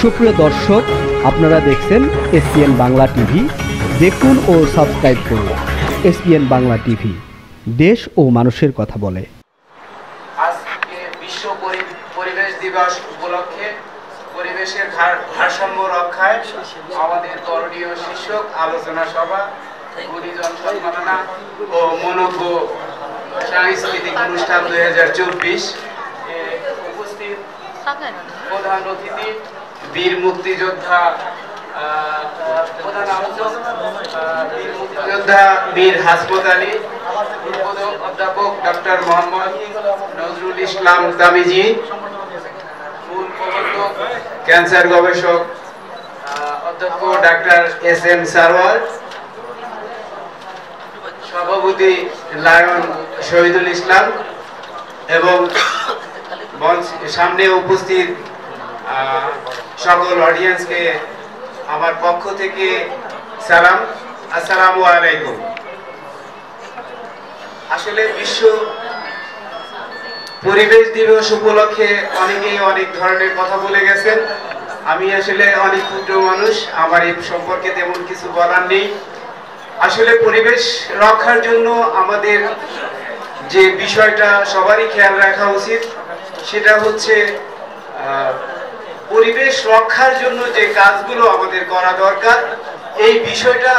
সুপ্রিয় দর্শক, আপনারা দেখছেন এসপিএন বাংলা টিভি। দেখুন ও সাবস্ক্রাইব করুন এসপিএন বাংলা টিভি, দেশ ও মানুষের কথা বলে। আজকে বিশ্ব পরিবেশ দিবস উপলক্ষে পরিবেশের ভারসাম্য রক্ষায় আমাদের করণীয় শীর্ষক আলোচনা সভা, গুণীজন সম্মাননা ও মনোজ্ঞ সাংস্কৃতিক অনুষ্ঠান 2024 উপস্থিত প্রধান অতিথি বীর মুক্তিযোদ্ধা বীর হাসপত আলী, অধ্যাপক ডক্টর মোহাম্মদ নজরুল ইসলাম তামিজি, মূল প্রবর্তক ক্যান্সার গবেষক অধ্যক্ষ ডাক্তার এস.এম. সারওয়ার, সভাপতি লায়ন শহীদুল ইসলাম এবং সামনে উপস্থিত সকল অডিয়েন্সকে আমার পক্ষ থেকে সালাম, আসসালামু আলাইকুম। আসলে বিশ্ব পরিবেশ দিবস উপলক্ষে অনেকেই অনেক ধরনের কথা বলে গেছেন। আমি আসলে অনেক ক্ষুদ্র মানুষ, আমার এই সম্পর্কে তেমন কিছু বলার নেই। আসলে পরিবেশ রক্ষার জন্য আমাদের যে বিষয়টা সবারই খেয়াল রাখা উচিত, সেটা হচ্ছে পরিবেশ রক্ষার জন্য যে কাজগুলো আমাদের করা দরকার, এই বিষয়টা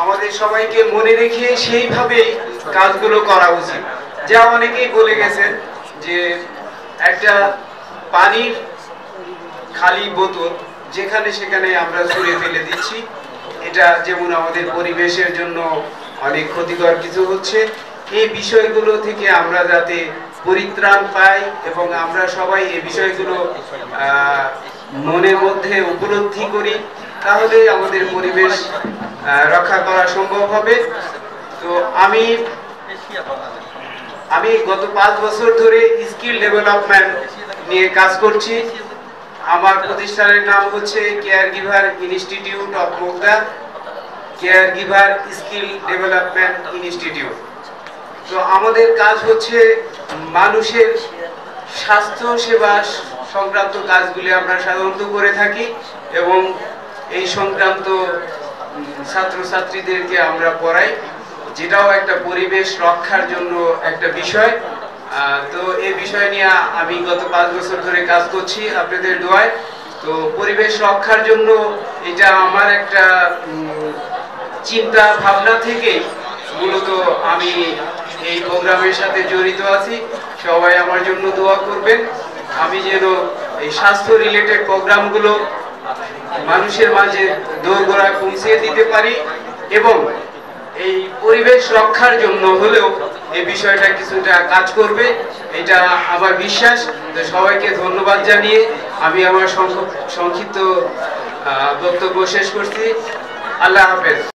আমাদের সবাইকে মনে রেখে সেইভাবেই কাজগুলো করা উচিত। যা অনেকেই বলে গেছেন যে একটা পানির খালি বোতল যেখানে সেখানে আমরা ছুঁড়ে ফেলে দিচ্ছি, এটা যেমন আমাদের পরিবেশের জন্য অনেক ক্ষতিকর কিছু হচ্ছে। এই বিষয়গুলো থেকে আমরা যাতে পরিত্রাণ পাই এবং আমরা সবাই এই বিষয়গুলো মনের মধ্যে উপলব্ধি করি, তাহলে আমাদের পরিবেশ রক্ষা করা সম্ভব হবে। তো আমি গত 5 বছর ধরে স্কিল ডেভেলপমেন্ট নিয়ে কাজ করছি। আমার প্রতিষ্ঠানের নাম হচ্ছে care giver institute of Mugda, care giver skill development institute. তো আমাদের কাজ হচ্ছে মানুষের স্বাস্থ্য সেবা সংক্রান্ত কাজগুলি আমরা সাধারণত করে থাকি এবং এই সংক্রান্ত ছাত্রছাত্রীদেরকে আমরা পড়াই, যেটাও একটা পরিবেশ রক্ষার জন্য একটা বিষয়। তো এই বিষয় নিয়ে আমি গত 5 বছর ধরে কাজ করছি আপনাদের দোয়ায়। তো পরিবেশ রক্ষার জন্য এটা আমার একটা চিন্তা ভাবনা থেকে মূলত আমি এই প্রোগ্রামের সাথে জড়িত আছি। সবাই আমার জন্য দোয়া করবেন, আমি যেন এই স্বাস্থ্য রিলেটেড প্রোগ্রামগুলো মানুষের মাঝে দোরগোড়ায় পৌঁছে দিতে পারি এবং এই পরিবেশ রক্ষার জন্য হলেও এই বিষয়টা কিছুটা কাজ করবে, এটা আমার বিশ্বাস। তো সবাইকে ধন্যবাদ জানিয়ে আমি আমার সংক্ষিপ্ত বক্তব্য শেষ করছি। আল্লাহ হাফেজ।